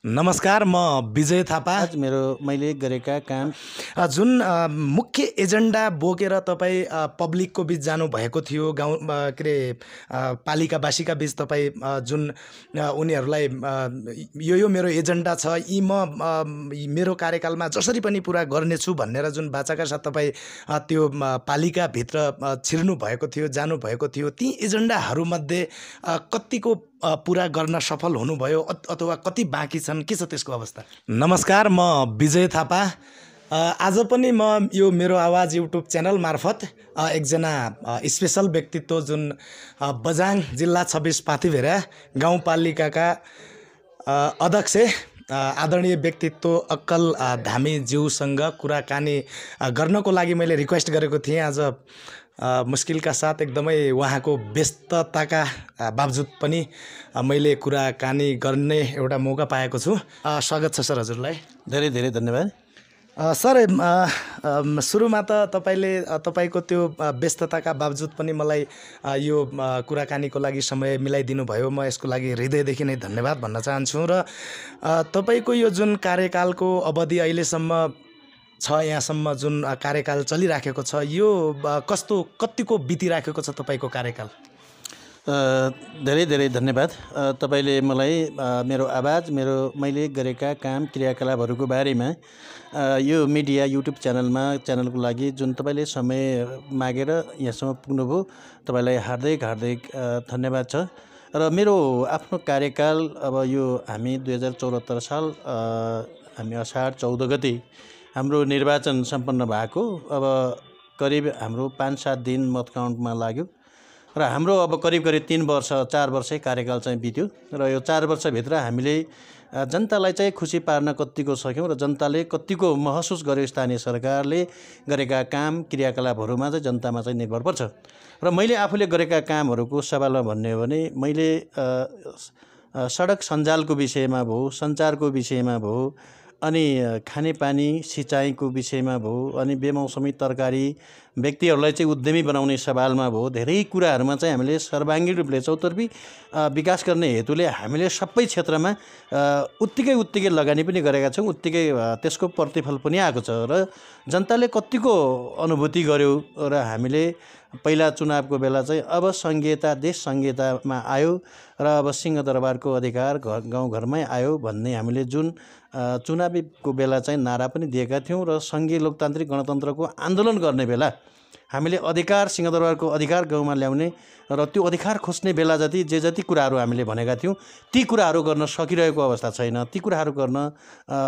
नमस्कार, म विजय थापा। आज मैले गरेका काम जुन मुख्य एजेन्डा बोकेर तपाईँ पब्लिकको बिच जानुभएको थियो, गाउँ के अरे पालिकावासीका बिच तपाईँ जुन उनीहरूलाई यो मेरो एजेन्डा छ, यी मेरो कार्यकालमा जसरी पनि पुरा गर्नेछु भनेर जुन बाचाका साथ तपाईँ त्यो पालिकाभित्र छिर्नु भएको थियो, जानुभएको थियो, ती एजेन्डाहरूमध्ये कतिको पुरा गर्न सफल हुनुभयो अथवा कति बाँकी छन्, के छ त्यसको अवस्था? नमस्कार, म विजय थापा। आज पनि म यो मेरो आवाज युट्युब च्यानल मार्फत एकजना स्पेशल व्यक्तित्व जुन बझाङ जिल्ला 26 पाथिभेरा गाउँपालिकाका अध्यक्ष आदरणीय व्यक्तित्व अक्कल धामी ज्यूसँग कुराकानी गर्नको लागि मैले रिक्वेस्ट गरेको थिएँ। आज मुस्किलका साथ एकदमै उहाँको व्यस्तताका बावजुद पनि मैले कुराकानी गर्ने एउटा मौका पाएको छु। स्वागत छ सर हजुरलाई। धेरै धेरै धन्यवाद। सर, सुरुमा त तपाईँको त्यो व्यस्तताका बावजुद पनि मलाई यो कुराकानीको लागि समय मिलाइदिनु भयो। म यसको लागि हृदयदेखि नै धन्यवाद भन्न चाहन्छु। र तपाईँको यो जुन कार्यकालको अवधि अहिलेसम्म छ, यहाँसम्म जुन कार्यकाल चलिराखेको छ, यो कतिको बितिराखेको छ तपाईँको कार्यकाल? धेरै धेरै धन्यवाद। तपाईँले मलाई मेरो आवाज, मैले गरेका काम क्रियाकलापहरूको बारेमा यो मिडिया युट्युब च्यानलको लागि जुन तपाईँले समय मागेर यहाँसम्म पुग्नुभयो, तपाईँलाई हार्दिक धन्यवाद छ। र मेरो आफ्नो कार्यकाल अब यो हामी 2074 साल हामी असार 14 गते हाम्रो निर्वाचन सम्पन्न भएको। अब करिब हाम्रो 5-7 दिन मत काउन्टमा लाग्यो र हाम्रो अब करिब 4 वर्षै कार्यकाल चाहिँ बित्यो। र यो 4 वर्षभित्र हामीले जनतालाई चाहिँ खुसी पार्न कत्तिको सक्यौँ र जनताले कत्तिको महसुस गर्यो स्थानीय सरकारले गरेका काम क्रियाकलापहरूमा चाहिँ जनतामा चाहिँ निर्भर पर्छ। र मैले आफूले गरेका कामहरूको सवालमा भन्ने हो भने मैले सडक सञ्जालको विषयमा भयो, सञ्चारको विषयमा भयो, अनि खानेपानी सिँचाइको विषयमा भयो, अनि बेमौसमी तरकारी व्यक्तिहरूलाई चाहिँ उद्यमी बनाउने सवालमा भयो, धेरै कुराहरूमा चाहिँ हामीले सर्वाङ्गीण रूपले चौतर्फी विकास गर्ने हेतुले हामीले सबै क्षेत्रमा उत्तिकै लगानी पनि गरेका छौँ, उत्तिकै त्यसको प्रतिफल पनि आएको छ। र जनताले कत्तिको अनुभूति गर्यो र हामीले पहिला चुनावको बेला चाहिँ अब देश संघीयतामा आयो र अब सिंहदरबारको अधिकार गाउँघरमै आयो भन्ने हामीले जुन चुनावीको बेला चाहिँ नारा पनि दिएका थियौँ र सङ्घीय लोकतान्त्रिक गणतन्त्रको आन्दोलन गर्ने बेला हामीले सिंहदरबारको अधिकार गाउँमा ल्याउने र त्यो अधिकार खोज्ने बेला जति कुराहरू हामीले भनेका थियौँ, ती कुराहरू गर्न सकिरहेको अवस्था छैन। ती कुराहरू गर्न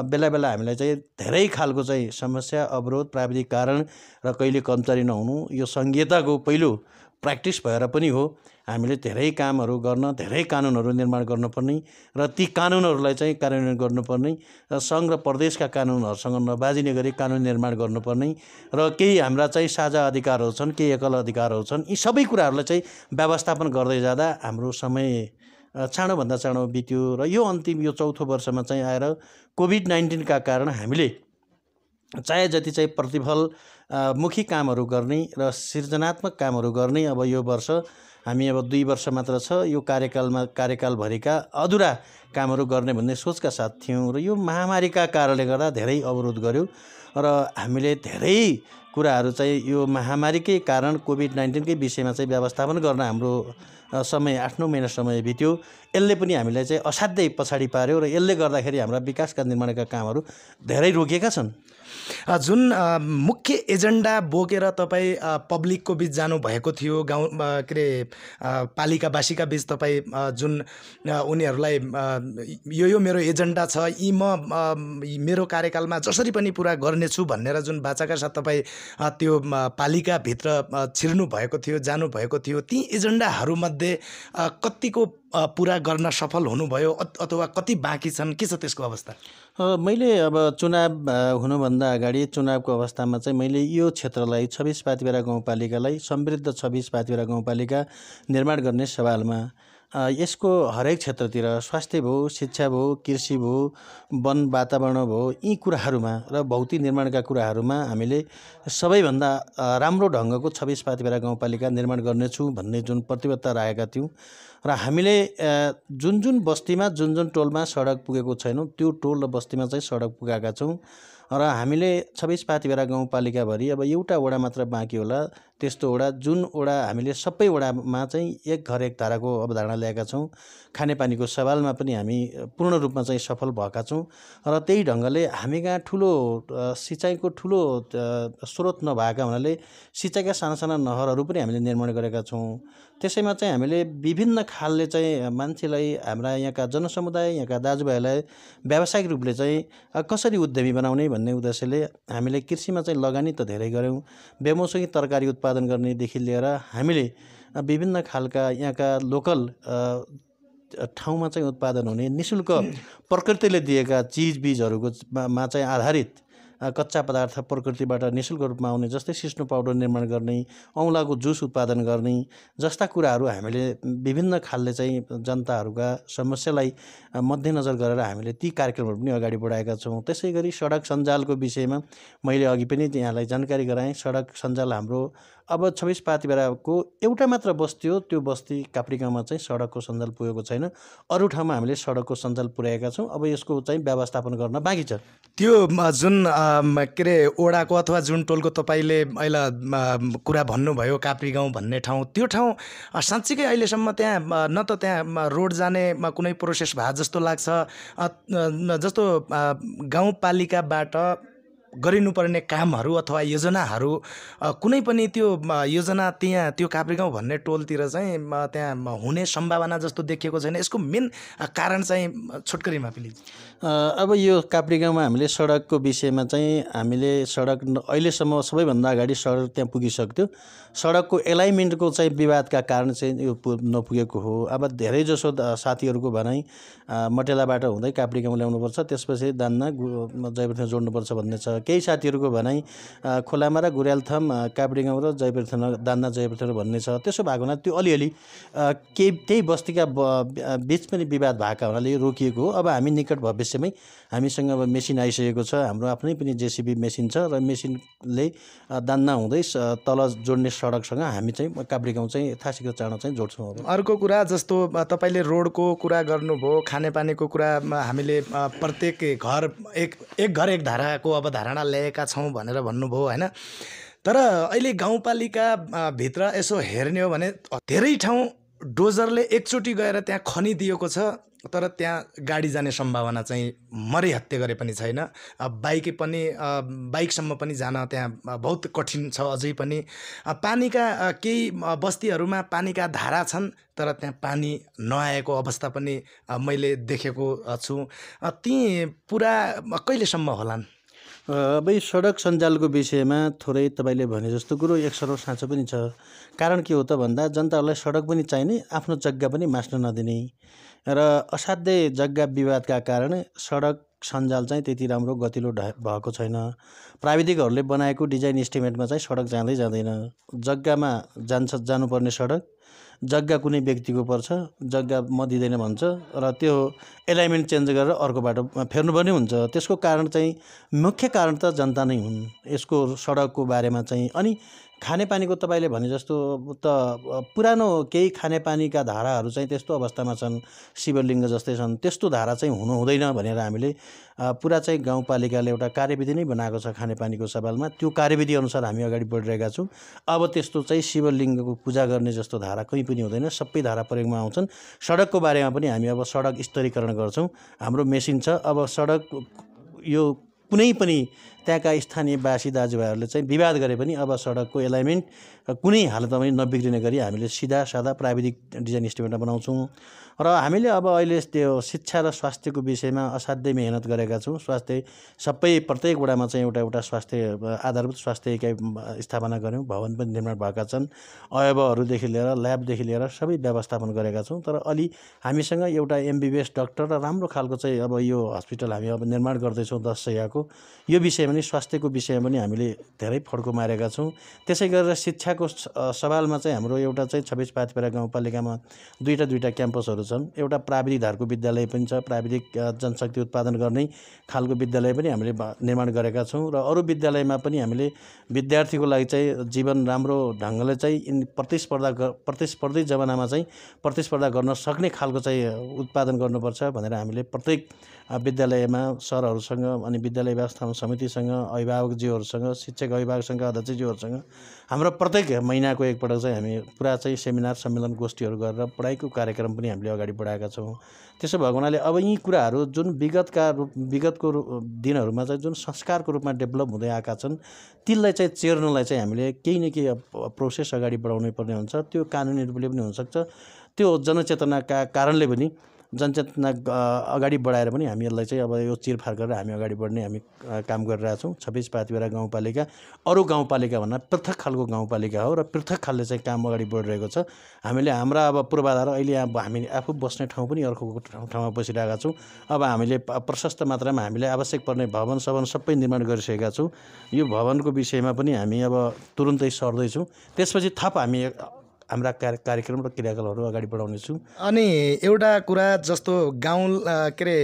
बेला हामीलाई चाहिँ धेरै खालको चाहिँ समस्या, अवरोध, प्राविधिक कारण र कहिले कर्मचारी नहुनु, यो सङ्घीयताको पहिलो प्र्याक्टिस भएर पनि हो। हामीले धेरै कामहरू गर्न, धेरै कानुनहरू निर्माण गर्नुपर्ने र ती कानुनहरूलाई चाहिँ कार्यान्वयन गर्नुपर्ने र सङ्घ र प्रदेशका कानुनहरूसँग नबाजिने गरी कानुन निर्माण गर्नुपर्ने र केही हाम्रा चाहिँ साझा अधिकारहरू छन्, केही एकल अधिकारहरू छन्। यी सबै कुराहरूलाई चाहिँ व्यवस्थापन गर्दै जाँदा हाम्रो समय चाँडोभन्दा चाँडो बित्यो र यो अन्तिम यो चौथो वर्षमा चाहिँ आएर कोभिड-19 का कारण हामीले चाहे जति चाहिँ प्रतिफलमुखी कामहरू गर्ने र सृजनात्मक कामहरू गर्ने अब यो वर्ष हामी अब 2 वर्ष मात्र छ, यो कार्यकालभरिका अधुरा कामहरू गर्ने भन्ने सोचका साथ थियौँ। र यो महामारीका कारणले गर्दा धेरै अवरोध गर्यो र हामीले धेरै कुराहरू चाहिँ यो महामारीकै कारण कोभिड-19 विषयमा चाहिँ व्यवस्थापन गर्न हाम्रो समय 8-9 महिना समय बित्यो। यसले पनि हामीलाई चाहिँ असाध्यै पछाडि पार्यो र यसले गर्दाखेरि हाम्रा विकासका निर्माणका कामहरू धेरै रोकिएका छन्। जुन मुख्य एजेन्डा बोकेर तपाईँ पब्लिकको बिच जानुभएको थियो, गाउँ के अरे पालिकावासीका बिच तपाईँ जुन उनीहरूलाई यो मेरो एजेन्डा छ, यी मेरो कार्यकालमा जसरी पनि पुरा गर्नेछु भनेर जुन बाचाका साथ तपाईँ त्यो पालिकाभित्र छिर्नु भएको थियो, जानुभएको थियो, ती एजेन्डाहरूमध्ये कतिको पुरा गर्न सफल हुनुभयो अथवा कति बाँकी छन्, के छ त्यसको अवस्था? मैले अब चुनाव हुनुभन्दा अगाडि चुनावको अवस्थामा चाहिँ मैले यो क्षेत्रलाई 26 पाथिभेरा गाउँपालिकालाई समृद्ध 26 पाथिभेरा गाउँपालिका निर्माण गर्ने सवालमा यसको हरेक क्षेत्रतिर स्वास्थ्य भयो, शिक्षा भयो, कृषि भयो, वन वातावरण भयो, यी कुराहरूमा र भौतिक निर्माणका कुराहरूमा हामीले सबैभन्दा राम्रो ढङ्गको 26 पाथिभरा गाउँपालिका निर्माण गर्नेछु भन्ने जुन प्रतिबद्धता राखेका थियौँ र हामीले जुन जुन बस्तीमा जुन जुन टोलमा सडक पुगेको छैनौँ त्यो टोल र बस्तीमा चाहिँ सडक पुगाएका छौँ र हामीले 26 पाथिभरा गाउँपालिकाभरि अब एउटा वडा मात्र बाँकी होला। त्यस्तो वडा जुन वडा हामीले सबै वडामा चाहिँ एक घर एक धाराको अवधारणा ल्याएका छौँ। खानेपानीको सवालमा पनि हामी पूर्ण रूपमा चाहिँ सफल भएका छौँ र त्यही ढङ्गले हामी कहाँ ठुलो सिँचाइको ठुलो स्रोत नभएका हुनाले सिँचाइका साना साना नहरहरू पनि हामीले निर्माण गरेका छौँ। त्यसैमा चाहिँ हामीले विभिन्न खालले चाहिँ मान्छेलाई, हाम्रा यहाँका जनसमुदाय, यहाँका दाजुभाइलाई व्यावसायिक रूपले चाहिँ कसरी उद्यमी बनाउने भन्ने उद्देश्यले हामीले कृषिमा चाहिँ लगानी त धेरै गऱ्यौँ। बेमौसमी तरकारी उत्पादन गर्नेदेखि लिएर हामीले विभिन्न खालका यहाँका लोकल ठाउँमा चाहिँ उत्पादन हुने निःशुल्क प्रकृतिले दिएका चिजबिजहरूको मा चाहिँ आधारित कच्चा पदार्थ प्रकृतिबाट निःशुल्क रूपमा आउने जस्तै सिस्नो पाउडर निर्माण गर्ने, औँलाको जुस उत्पादन गर्ने जस्ता कुराहरू हामीले विभिन्न खालले चाहिँ जनताहरूका समस्यालाई मध्यनजर गरेर हामीले ती कार्यक्रमहरू पनि अगाडि बढाएका छौँ। त्यसै गरी सडक सञ्जालको विषयमा मैले अघि पनि यहाँलाई जानकारी गराएँ। सडक सञ्जाल हाम्रो अब 26 पाथिभराको एउटा मात्र बस्ती हो, त्यो बस्ती काप्रीगाउँमा चाहिँ सडकको सञ्जाल पुगेको छैन। अरू ठाउँमा हामीले सडकको सञ्जाल पुर्याएका छौँ। अब यसको चाहिँ व्यवस्थापन गर्न बाँकी छ। त्यो जुन के अरे ओडाको अथवा जुन टोलको तपाईँले अहिले कुरा भन्नुभयो काप्रीगाउँ भन्ने ठाउँ, त्यो ठाउँ साँच्चीकै अहिलेसम्म त्यहाँ न त त्यहाँ रोड जाने कुनै प्रोसेस भए जस्तो लाग्छ। जस्तो गाउँपालिकाबाट गरिनुपर्ने कामहरू अथवा योजनाहरू कुनै पनि त्यो योजना त्यहाँ त्यो काप्रीगाउँ भन्ने टोलतिर चाहिँ त्यहाँ हुने सम्भावना जस्तो देखिएको छैन। यसको मेन कारण चाहिँ छोटकरीमा प्लिज। अब यो काप्रीगाउँमा हामीले सडकको विषयमा चाहिँ हामीले सडक अहिलेसम्म सबैभन्दा अगाडि सडक त्यहाँ पुगिसक्थ्यो। सडकको एलाइनमेन्टको चाहिँ विवादका कारण चाहिँ यो नपुगेको हो। अब धेरैजसो साथीहरूको भनाइ मटेलाबाट हुँदै काप्रीगाउँ ल्याउनुपर्छ, त्यसपछि दान्ना जयपृथ्वी जोड्नुपर्छ भन्ने छ। केही साथीहरूको भनाइ खोलामा र गुरालथम काप्रीगाउँ र जयपृथ्वी दान्ना जयपृथ्वी भन्ने छ। त्यसो भएको हुनाले त्यो अलिअलि त्यही बस्तीका बिच पनि विवाद भएका हुनाले यो रोकिएको हो। अब हामी निकट भविष्यमै हामीसँग अब मेसिन आइसकेको छ। हाम्रो आफ्नै पनि जेसिबी मेसिन छ र मेसिनले दान्ना हुँदै तल जोड्ने सडकसँग हामी चाहिँ काप्रीगाउँ चाहिँ थासीको चाँडो चाहिँ जोड्छौँ। अब अर्को कुरा जस्तो तपाईँले रोडको कुरा गर्नुभयो, खानेपानीको कुरा हामीले प्रत्येक घर एक घर एक धाराको अवधारणा ल्याएका छौँ भनेर भन्नुभयो होइन। तर अहिले गाउँपालिका भित्र यसो हेर्ने हो भने धेरै ठाउँ डोजरले एकचोटि गएर त्यहाँ खनिदिएको छ, तर त्यहाँ गाडी जाने सम्भावना चाहिँ मरै हत्या गरे पनि छैन। बाइकसम्म पनि जान त्यहाँ बहुत कठिन छ। अझै पनि पानीका केही बस्तीहरूमा पानीका धारा छन्, तर त्यहाँ पानी नआएको अवस्था पनि मैले देखेको छु। ती पुरा कहिलेसम्म होलान्? अब यो सडक सञ्जालको विषयमा थोरै तपाईँले भने जस्तो कुरो एक सरल साँचो पनि छ। कारण के हो त भन्दा जनताहरूलाई सडक पनि चाहिने, आफ्नो जग्गा पनि मास्न नदिने र असाध्यै जग्गा विवादका कारण सडक सञ्जाल चाहिँ त्यति राम्रो गतिलो भएको छैन। प्राविधिकहरूले बनाएको डिजाइन इस्टिमेटमा चाहिँ सडक जाँदैन। जग्गामा जानुपर्ने सडक जग्गा कुनै व्यक्तिको पर्छ, जग्गा म दिँदैन भन्छ र त्यो एलाइनमेन्ट चेन्ज गरेर अर्को बाटो फेर्नुपर्ने हुन्छ। त्यसको कारण चाहिँ मुख्य कारण त जनता नै हुन् यसको सडकको बारेमा चाहिँ। अनि खानेपानीको तपाईँले भने जस्तो त पुरानो केही खानेपानीका धाराहरू चाहिँ त्यस्तो अवस्थामा छन्, शिवलिङ्ग जस्तै छन्। त्यस्तो धारा चाहिँ हुनु हुँदैन भनेर हामीले पुरा चाहिँ गाउँपालिकाले एउटा कार्यविधि नै बनाएको छ खानेपानीको सवालमा। त्यो कार्यविधि अनुसार हामी अगाडि बढिरहेका छौँ। अब त्यस्तो चाहिँ शिवलिङ्गको पूजा गर्ने जस्तो धारा कहीँ पनि हुँदैन, सबै धारा प्रयोगमा आउँछन्। सडकको बारेमा पनि हामी अब सडक स्तरीकरण गर्छौँ। हाम्रो मेसिन छ। अब सडक यो कुनै पनि त्यहाँका स्थानीयवासी दाजुभाइहरूले चाहिँ विवाद गरे पनि अब सडकको एलाइनमेन्ट कुनै हालतमा पनि नबिग्रिने गरी हामीले सिधा सादा प्राविधिक डिजाइन इस्टिमेटमा बनाउँछौँ। र हामीले अब अहिले त्यो शिक्षा र स्वास्थ्यको विषयमा असाध्यै मेहनत गरेका छौँ। स्वास्थ्य प्रत्येक वडामा चाहिँ एउटा स्वास्थ्य आधारभूत स्वास्थ्य इकाइ स्थापना गऱ्यौँ। भवन पनि निर्माण भएका छन्। अयवहरूदेखि लिएर ल्याबदेखि लिएर सबै व्यवस्थापन गरेका छौँ। तर अलि हामीसँग एउटा MBBS डक्टर र राम्रो खालको चाहिँ अब यो हस्पिटल हामी अब निर्माण गर्दैछौँ 10 शय्याको। यो विषयमा पनि स्वास्थ्यको विषयमा पनि हामीले धेरै फड्को मारेका छौँ। त्यसै गरेर शिक्षाको शिक्षाको सवालमा चाहिँ हाम्रो एउटा चाहिँ 26 पाथिभरा गाउँपालिकामा दुईटा क्याम्पसहरू छन्। एउटा प्राविधिक धारको विद्यालय पनि छ, प्राविधिक जनशक्ति उत्पादन गर्ने खालको विद्यालय पनि हामीले निर्माण गरेका छौँ र अरू विद्यालयमा पनि हामीले विद्यार्थीको लागि चाहिँ जीवन राम्रो ढङ्गले चाहिँ प्रतिस्पर्धी जमानामा चाहिँ प्रतिस्पर्धा गर्न सक्ने खालको चाहिँ उत्पादन गर्नुपर्छ भनेर हामीले प्रत्येक विद्यालयमा सरहरूसँग अनि विद्यालय व्यवस्थापन समितिसँग अभिभावकज्यूहरूसँग शिक्षक अभिभावकसँग अध्यक्षज्यूहरूसँग हाम्रो प्रत्येक महिनाको एकपटक चाहिँ हामी पुरा चाहिँ सेमिनार सम्मेलन गोष्ठीहरू गरेर पढाइको कार्यक्रम पनि हामीले अगाडि बढाएका छौँ। त्यसो भएको हुनाले अब यी कुराहरू जुन विगतको दिनहरूमा चाहिँ जुन संस्कारको रूपमा डेभलप हुँदै आएका छन् तिनलाई चाहिँ चेर्नलाई चाहिँ हामीले केही न केही प्रोसेस अगाडि बढाउनै पर्ने हुन्छ। त्यो कानुनी रूपले पनि हुनसक्छ, त्यो जनचेतनाका कारणले पनि जनचेतना अगाडि बढाएर पनि हामी यसलाई चाहिँ अब यो चिरफार गरेर हामी अगाडि बढ्ने हामी काम गरिरहेछौँ। 26 पाथिभरा गाउँपालिका अरू गाउँपालिका भन्दा पृथक खालको गाउँपालिका हो र पृथक खालले चाहिँ काम अगाडि बढिरहेको छ। हामीले हाम्रा अब पूर्वाधार अहिले हामी आफू बस्ने ठाउँ पनि अर्को ठाउँमा बसिरहेका छौँ। अब हामीले प्रशस्त मात्रामा हामीले आवश्यक पर्ने भवन सबै निर्माण गरिसकेका छौँ। यो भवनको विषयमा पनि हामी अब तुरुन्तै सर्दैछौँ। त्यसपछि थप हामी हाम्रा कार्यक्रम र क्रियाकलापहरू अगाडि बढाउनेछौँ। अनि एउटा कुरा जस्तो गाउँ के अरे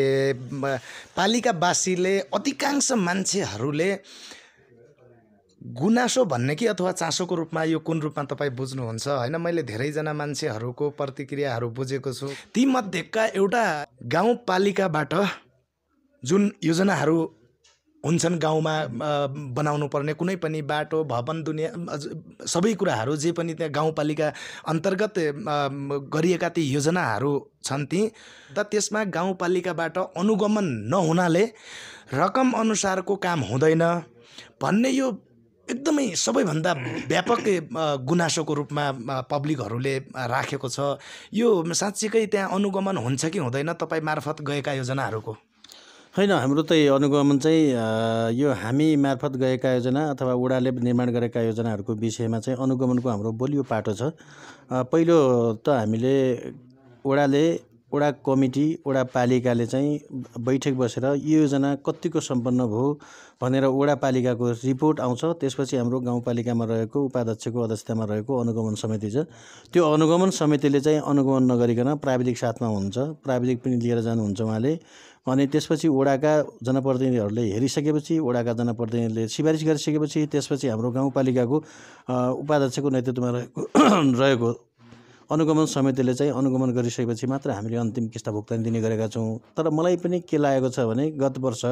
पालिकावासीले अधिकांश मान्छेहरूले गुनासो भन्ने कि अथवा चासोको रूपमा यो कुन रूपमा तपाईँ बुझ्नुहुन्छ होइन, मैले धेरैजना मान्छेहरूको प्रतिक्रियाहरू बुझेको छु। तीमध्येका एउटा गाउँपालिकाबाट जुन योजनाहरू हुन्छन् गाउँमा बनाउनु पर्ने कुनै पनि बाटो भवन दुनियाँ सबै कुराहरू जे पनि त्यहाँ गाउँपालिका अन्तर्गत गरिएका ती योजनाहरू छन् ती त त्यसमा गाउँपालिकाबाट अनुगमन नहुनाले रकम अनुसारको काम हुँदैन भन्ने यो एकदमै सबैभन्दा व्यापक गुनासोको रूपमा पब्लिकहरूले राखेको छ। यो साँच्चीकै त्यहाँ अनुगमन हुन्छ कि हुँदैन तपाईँ मार्फत गएका योजनाहरूको? होइन, हाम्रो त अनुगमन चाहिँ यो हामी मार्फत गएका योजना अथवा वडाले निर्माण गरेका योजनाहरूको विषयमा चाहिँ अनुगमनको हाम्रो बलियो पाटो छ। पहिलो त हामीले वडा कमिटी वडा पालिकाले चाहिँ बैठक बसेर यो योजना कतिको सम्पन्न भयो भनेर वडा पालिकाको रिपोर्ट आउँछ। त्यसपछि हाम्रो गाउँपालिकामा रहेको उपाध्यक्षको अध्यक्षतामा रहेको अनुगमन समिति छ। त्यो अनुगमन समितिले चाहिँ अनुगमन नगरिकन प्राविधिक साथमा हुन्छ, प्राविधिक पनि लिएर जानुहुन्छ उहाँले। अनि त्यसपछि वडाका जनप्रतिनिधिहरूले हेरिसकेपछि वडाका जनप्रतिनिधिले सिफारिस गरिसकेपछि त्यसपछि हाम्रो गाउँपालिकाको उपाध्यक्षको नेतृत्वमा रहेको अनुगमन समितिले चाहिँ अनुगमन गरिसकेपछि मात्र हामीले अन्तिम किस्ता भुक्तानी दिने गरेका छौँ। तर मलाई पनि के लागेको छ भने गत वर्ष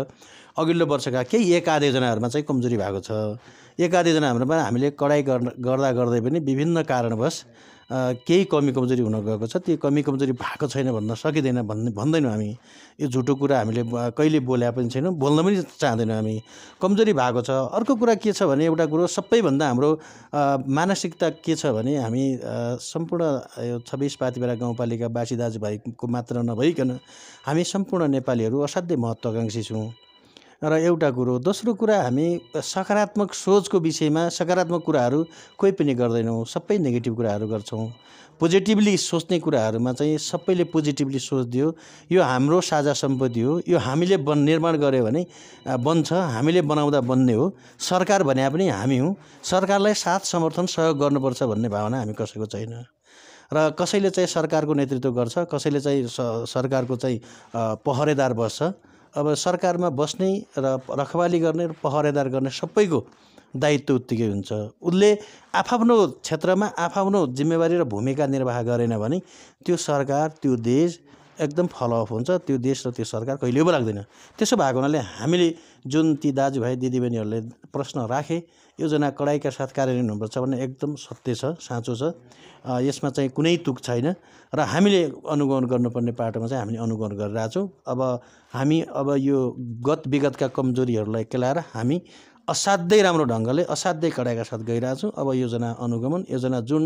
अघिल्लो वर्षका केही एक आध योजनाहरूमा चाहिँ कमजोरी भएको छ। एक आध योजनाहरूमा हामीले कडाइ गर्दै पनि विभिन्न कारणवश केही कमी कमजोरी हुन गएको छ। त्यो कमी कमजोरी भएको छैन भन्न सकिँदैन, भन्दैनौँ हामी। यो झुटो कुरा हामीले कहिले बोले पनि छैनौँ, बोल्न पनि चाहँदैनौँ हामी। कमजोरी भएको छ। अर्को कुरा के छ भने एउटा कुरो सबैभन्दा हाम्रो मानसिकता के छ भने हामी सम्पूर्ण यो 26 पाथिभरा गाउँपालिकावासी दाजुभाइको मात्र नभइकन हामी सम्पूर्ण नेपालीहरू असाध्यै महत्त्वाकाङ्क्षी छौँ। र एउटा कुरो, दोस्रो कुरा हामी सकारात्मक सोचको विषयमा सकारात्मक कुराहरू कोही पनि गर्दैनौँ, सबै नेगेटिभ कुराहरू गर्छौँ। पोजिटिभली सोच्ने कुराहरूमा चाहिँ सबैले पोजिटिभली सोचिदियो, यो हाम्रो साझा सम्पत्ति हो, यो हामीले निर्माण गऱ्यो भने बन्छ, हामीले बनाउँदा बन्ने हो, सरकार भने पनि हामी हौँ, सरकारलाई साथ समर्थन सहयोग गर्नुपर्छ भन्ने भावना हामी कसैको छैन। र कसैले चाहिँ सरकारको नेतृत्व गर्छ, कसैले चाहिँ सरकारको चाहिँ पहरेदार बस्छ। अब सरकारमा बस्ने र रखवाली गर्ने र पहरेदार गर्ने सबैको दायित्व उत्तिकै हुन्छ। उसले आफ्नो क्षेत्रमा आफ्नो जिम्मेवारी र भूमिका निर्वाह गरेन भने त्यो सरकार त्यो देश एकदम फल अफ हुन्छ, त्यो देश र त्यो सरकार कहिले पो लाग्दैन। त्यसो भएको हुनाले हामीले जुन ती दाजुभाइ दिदीबहिनीहरूले प्रश्न राखे योजना कडाइका साथ कार्यान्वयन हुनुपर्छ भन्ने एकदम सत्य छ, साँचो छ। यसमा चाहिँ कुनै तुक छैन र हामीले अनुगमन गर्नुपर्ने पाटोमा चाहिँ हामीले अनुगमन गरिरहेछौँ। अब हामी यो विगतका कमजोरीहरूलाई केलाएर हामी असाध्यै राम्रो ढङ्गले असाध्यै कडाइका साथ गइरहेछौँ। अब योजना अनुगमन, योजना जुन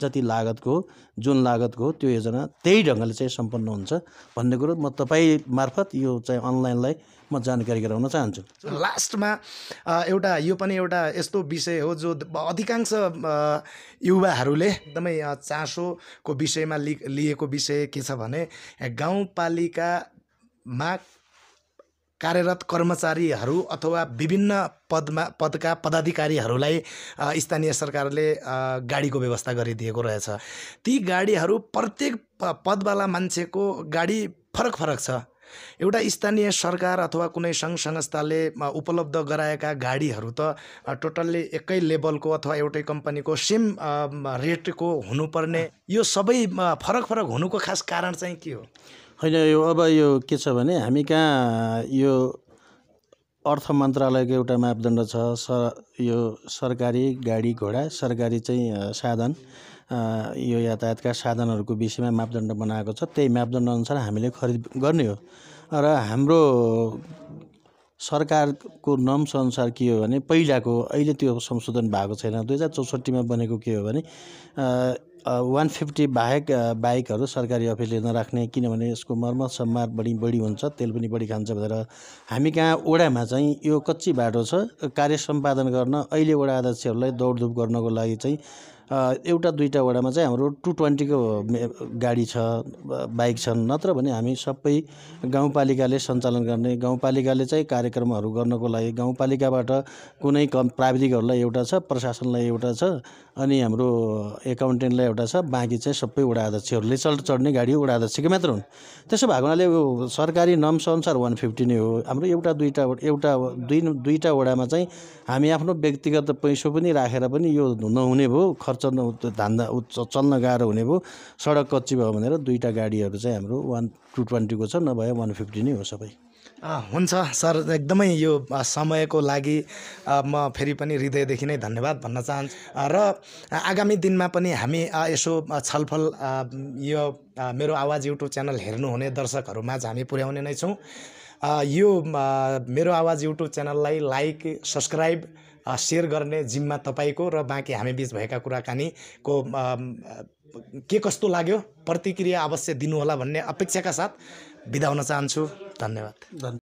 जति लागतको हो, जुन लागतको हो त्यो योजना त्यही ढङ्गले चाहिँ सम्पन्न हुन्छ भन्ने कुरो म तपाईँ मार्फत यो चाहिँ अनलाइनलाई म जानकारी गराउन चाहन्छु। लास्टमा एउटा यो पनि एउटा यस्तो विषय हो जो अधिकांश युवाहरूले एकदमै चासोको विषयमा लिएको विषय के छ भने गाउँपालिकामा कार्यरत कर्मचारीहरू अथवा विभिन्न पदका पदाधिकारीहरूलाई स्थानीय सरकारले गाडीको व्यवस्था गरिदिएको रहेछ। ती गाडीहरू प्रत्येक पदवाला मान्छेको गाडी फरक फरक छ। एउटा स्थानीय सरकार अथवा कुनै सङ्घ संस्थाले उपलब्ध गराएका गाडीहरू त टोटल्ली एकै लेभलको अथवा एउटै कम्पनीको सेम रेटको हुनुपर्ने, यो सबै फरक फरक हुनुको खास कारण चाहिँ के हो? होइन, यो अब यो के छ भने हामी कहाँ यो अर्थ मन्त्रालयको एउटा मापदण्ड छ। यो सरकारी गाडी घोडा, सरकारी चाहिँ साधन, यो यातायातका साधनहरूको विषयमा मापदण्ड बनाएको छ। त्यही मापदण्ड अनुसार हामीले खरिद गर्ने हो। र हाम्रो सरकारको नर्म्स अनुसार के हो भने पहिलाको, अहिले त्यो संशोधन भएको छैन। 2064 बनेको के हो भने 150 बाहेक बाइकहरू सरकारी अफिसले नराख्ने, किनभने यसको मर्मत सम्मार बढी हुन्छ, तेल पनि बढी खान्छ भनेर। हामी कहाँ वडामा चाहिँ यो कच्ची बाटो छ। कार्य सम्पादन गर्न अहिले वडा अध्यक्षहरूलाई दौडधुप गर्नको लागि चाहिँ एउटा दुईवटा वडामा चाहिँ हाम्रो 220 को गाडी छ, बाइक छन्। नत्र भने हामी सबै गाउँपालिकाले सञ्चालन गर्ने, गाउँपालिकाले चाहिँ कार्यक्रमहरू गर्नको लागि गाउँपालिकाबाट कुनै प्राविधिकहरूलाई एउटा छ, प्रशासनलाई एउटा छ, अनि हाम्रो एकाउन्टेन्टलाई एउटा छ। बाँकी चाहिँ सबै वडा अध्यक्षहरूले चढ्ने गाडी वडा अध्यक्षकै मात्र हुन्। त्यसो भएको हुनाले सरकारी नर्म्स अनुसार 150 नै हो। हाम्रो दुईवटा वडामा चाहिँ हामी आफ्नो व्यक्तिगत पैसो पनि राखेर पनि यो नहुने भयो, खर्च धन्दा चल्न गाह्रो हुने भयो, सडक कच्ची भयो भनेर दुईवटा गाडीहरू चाहिँ हाम्रो 220 को छ, नभए 150 नै हो सबै। हुन्छ सर, एकदमै यो समयको लागि म फेरि पनि हृदयदेखि नै धन्यवाद भन्न चाहन्छु। र आगामी दिनमा पनि हामी यसो छलफल यो मेरो आवाज युट्युब च्यानल हेर्नुहुने दर्शकहरूमाझ हामी पुर्याउने नै छौँ। यो मेरो आवाज युट्युब च्यानललाई लाइक, सब्सक्राइब, सेयर गर्ने जिम्मा तपाईँको, र बाँकी हामी बिच भएका कुराकानीको के कस्तो लाग्यो प्रतिक्रिया अवश्य दिनुहोला भन्ने अपेक्षाका साथ बिदा हुन चाहन्छु। धन्यवाद।